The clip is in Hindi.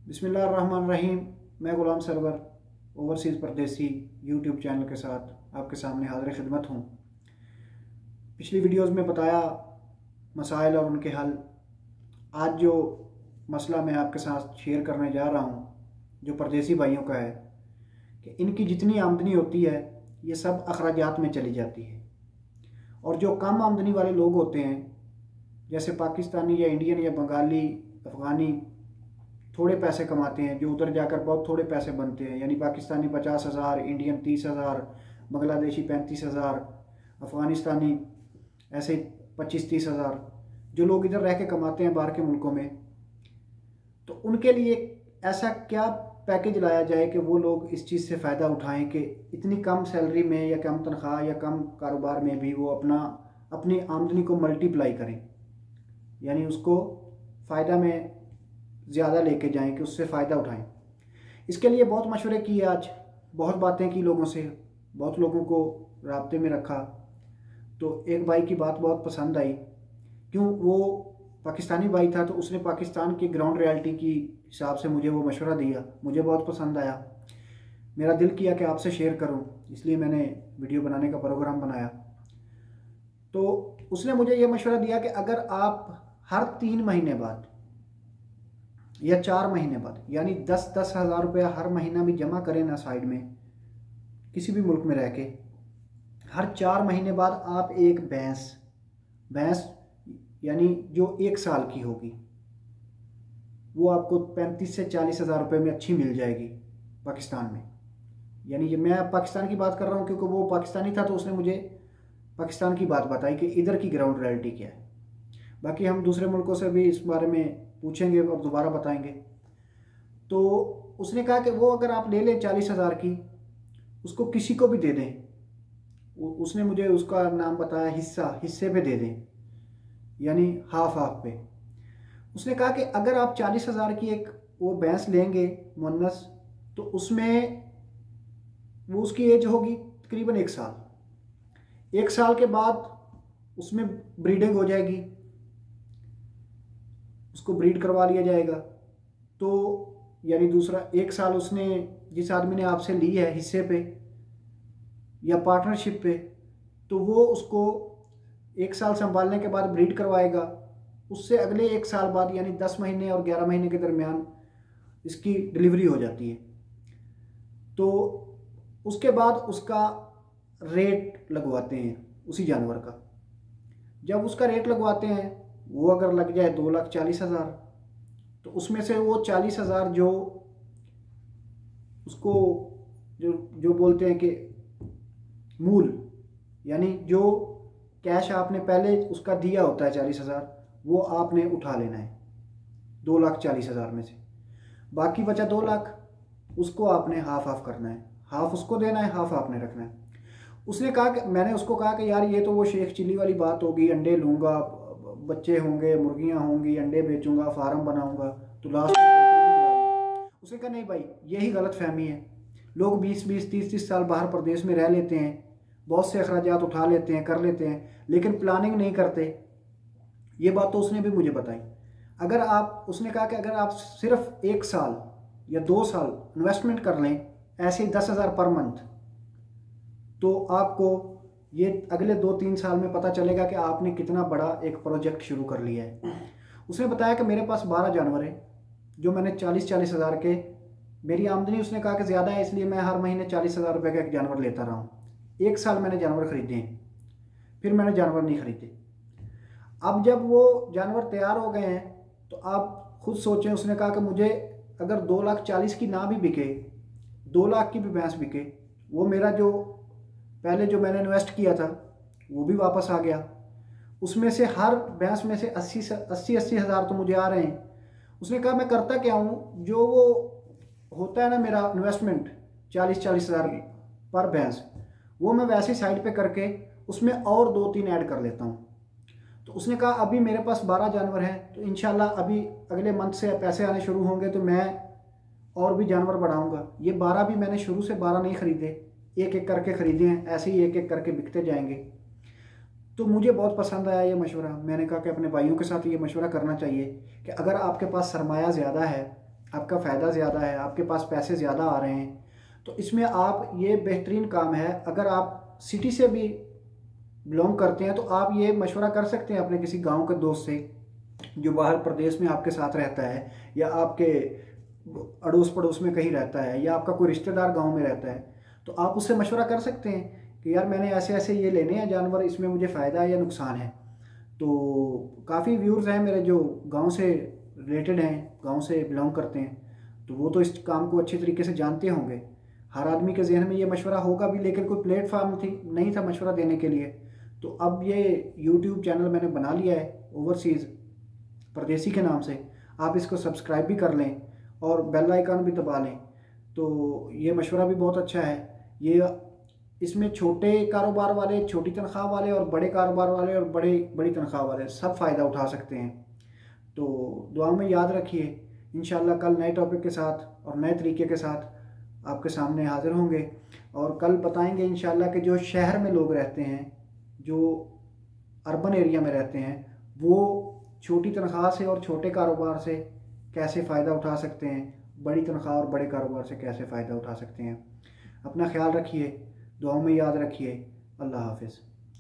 बिस्मिल्लाहिर्रहमानिर्रहीम। मैं गुलाम सरवर ओवरसीज़ परदेसी यूट्यूब चैनल के साथ आपके सामने हाज़िर खिदमत हूँ। पिछली वीडियोज़ में बताया मसाइल और उनके हल। आज जो मसला मैं आपके साथ शेयर करने जा रहा हूँ जो परदेसी भाइयों का है कि इनकी जितनी आमदनी होती है ये सब अखराजात में चली जाती है, और जो कम आमदनी वाले लोग होते हैं जैसे पाकिस्तानी या इंडियन या बंगाली अफ़गानी थोड़े पैसे कमाते हैं, जो उधर जाकर बहुत थोड़े पैसे बनते हैं, यानी पाकिस्तानी 50,000, इंडियन 30,000, बांग्लादेशी 35,000, अफ़गानिस्तानी ऐसे 25-30,000, जो लोग इधर रह के कमाते हैं बाहर के मुल्कों में, तो उनके लिए ऐसा क्या पैकेज लाया जाए कि वो लोग इस चीज़ से फ़ायदा उठाएं कि इतनी कम सैलरी में या कम तनख्वाह या कम कारोबार में भी वो अपनी आमदनी को मल्टीप्लाई करें, यानी उसको फ़ायदा में ज़्यादा लेके जाएं कि उससे फ़ायदा उठाएं। इसके लिए बहुत मशवरे किए, आज बहुत बातें की लोगों से, बहुत लोगों को राब्ते में रखा, तो एक भाई की बात बहुत पसंद आई। क्यों, वो पाकिस्तानी भाई था तो उसने पाकिस्तान की ग्राउंड रियलिटी की हिसाब से मुझे वो मशवरा दिया, मुझे बहुत पसंद आया। मेरा दिल किया कि आपसे शेयर करूं, इसलिए मैंने वीडियो बनाने का प्रोग्राम बनाया। तो उसने मुझे ये मशवरा दिया कि अगर आप हर 3 महीने बाद या 4 महीने बाद, यानी 10-10 हज़ार रुपया हर महीना भी जमा करें ना साइड में किसी भी मुल्क में रह के, हर 4 महीने बाद आप एक भैंस यानी जो 1 साल की होगी वो आपको 35 से 40 हज़ार रुपये में अच्छी मिल जाएगी पाकिस्तान में। यानी ये मैं पाकिस्तान की बात कर रहा हूँ क्योंकि वो पाकिस्तानी था तो उसने मुझे पाकिस्तान की बात बताई कि इधर की ग्राउंड रियलिटी क्या है। बाकी हम दूसरे मुल्कों से भी इस बारे में पूछेंगे और दोबारा बताएंगे। तो उसने कहा कि वो अगर आप ले लें 40 हज़ार की, उसको किसी को भी दे दें। उसने मुझे उसका नाम बताया, हिस्से पे दे दें, यानी हाफ पे। उसने कहा कि अगर आप 40 हज़ार की एक वो भैंस लेंगे मुन्नस, तो उसमें वो उसकी एज होगी तकरीबन 1 साल। 1 साल के बाद उसमें ब्रीडिंग हो जाएगी, उसको ब्रीड करवा लिया जाएगा। तो यानी दूसरा 1 साल उसने जिस आदमी ने आपसे ली है हिस्से पे या पार्टनरशिप पे, तो वो उसको 1 साल संभालने के बाद ब्रीड करवाएगा। उससे अगले 1 साल बाद यानी 10 महीने और 11 महीने के दरमियान इसकी डिलीवरी हो जाती है। तो उसके बाद उसका रेट लगवाते हैं उसी जानवर का। जब उसका रेट लगवाते हैं, वो अगर लग जाए 2,40,000, तो उसमें से वो 40,000 जो उसको जो बोलते हैं कि मूल, यानी जो कैश आपने पहले उसका दिया होता है 40,000, वो आपने उठा लेना है 2,40,000 में से। बाकी बचा 2 लाख, उसको आपने हाफ करना है, हाफ उसको देना है, हाफ आपने रखना है। उसने कहा कि मैंने उसको कहा कि यार ये तो वो शेख चिल्ली वाली बात होगी, अंडे लूँगा, बच्चे होंगे, मुर्गियाँ होंगी, अंडे बेचूंगा, फार्म बनाऊंगा, तो लास्ट में उसने कहा नहीं भाई, यही गलत फहमी है। लोग 20-20, 30-30 साल बाहर प्रदेश में रह लेते हैं, बहुत से अखराजात उठा लेते हैं, कर लेते हैं, लेकिन प्लानिंग नहीं करते। ये बात तो उसने भी मुझे बताई। अगर आप, उसने कहा कि अगर आप सिर्फ 1 साल या 2 साल इन्वेस्टमेंट कर लें ऐसे 10 हज़ार पर मंथ, तो आपको ये अगले 2-3 साल में पता चलेगा कि आपने कितना बड़ा एक प्रोजेक्ट शुरू कर लिया है। उसने बताया कि मेरे पास 12 जानवर हैं जो मैंने 40-40 हज़ार के, मेरी आमदनी उसने कहा कि ज़्यादा है इसलिए मैं हर महीने 40 हज़ार रुपये का एक जानवर लेता रहा हूँ। 1 साल मैंने जानवर ख़रीदे हैं, फिर मैंने जानवर नहीं ख़रीदे। अब जब वो जानवर तैयार हो गए हैं तो आप खुद सोचें, उसने कहा कि मुझे अगर 2,40,000 की ना भी बिके, 2 लाख की भी भैंस बिके, वो मेरा जो पहले जो मैंने इन्वेस्ट किया था वो भी वापस आ गया। उसमें से हर भैंस में से 80 हज़ार तो मुझे आ रहे हैं। उसने कहा मैं करता क्या हूँ, जो वो होता है ना मेरा इन्वेस्टमेंट 40-40 हज़ार पर भैंस, वो मैं वैसे साइड पे करके उसमें और 2-3 ऐड कर लेता हूँ। तो उसने कहा अभी मेरे पास 12 जानवर हैं, तो इंशाल्लाह अभी अगले मंथ से पैसे आने शुरू होंगे तो मैं और भी जानवर बढ़ाऊँगा। ये 12 भी मैंने शुरू से 12 नहीं ख़रीदे, एक एक करके ख़रीदे हैं, ऐसे ही एक एक करके बिकते जाएंगे। तो मुझे बहुत पसंद आया ये मशवरा। मैंने कहा कि अपने भाइयों के साथ ये मशवरा करना चाहिए कि अगर आपके पास सरमाया ज़्यादा है आपका फ़ायदा ज़्यादा है, आपके पास पैसे ज़्यादा आ रहे हैं, तो इसमें आप ये बेहतरीन काम है। अगर आप सिटी से भी बिलोंग करते हैं तो आप ये मशवरा कर सकते हैं अपने किसी गांव के दोस्त से जो बाहर प्रदेश में आपके साथ रहता है, या आपके अड़ोस पड़ोस में कहीं रहता है, या आपका कोई रिश्तेदार गांव में रहता है, तो आप उससे मशवरा कर सकते हैं कि यार मैंने ऐसे ऐसे ये लेने हैं जानवर, इसमें मुझे फ़ायदा है या नुकसान है। तो काफ़ी व्यूअर्स हैं मेरे जो गांव से रिलेटेड हैं, गांव से बिलोंग करते हैं, तो वो तो इस काम को अच्छे तरीके से जानते होंगे। हर आदमी के जहन में ये मशवरा होगा भी, लेकिन कोई प्लेटफार्म नहीं था मशवरा देने के लिए। तो अब ये यूट्यूब चैनल मैंने बना लिया है ओवरसीज़ परदेसी के नाम से, आप इसको सब्सक्राइब भी कर लें और बेल आइकन भी दबा लें। तो ये मशवरा भी बहुत अच्छा है। ये इसमें छोटे कारोबार वाले, छोटी तनख्वाह वाले, और बड़े कारोबार वाले और बड़ी तनख्वाह वाले सब फ़ायदा उठा सकते हैं। तो दुआ में याद रखिए, इंशाल्लाह कल नए टॉपिक के साथ और नए तरीके के साथ आपके सामने हाज़िर होंगे, और कल बताएंगे इंशाल्लाह कि जो शहर में लोग रहते हैं, जो अर्बन एरिया में रहते हैं, वो छोटी तनख्वाह से और छोटे कारोबार से कैसे फ़ायदा उठा सकते हैं, बड़ी तनख्वाह और बड़े कारोबार से कैसे फ़ायदा उठा सकते हैं। अपना ख्याल रखिए, दुआओं में याद रखिए। अल्लाह हाफ़िज़।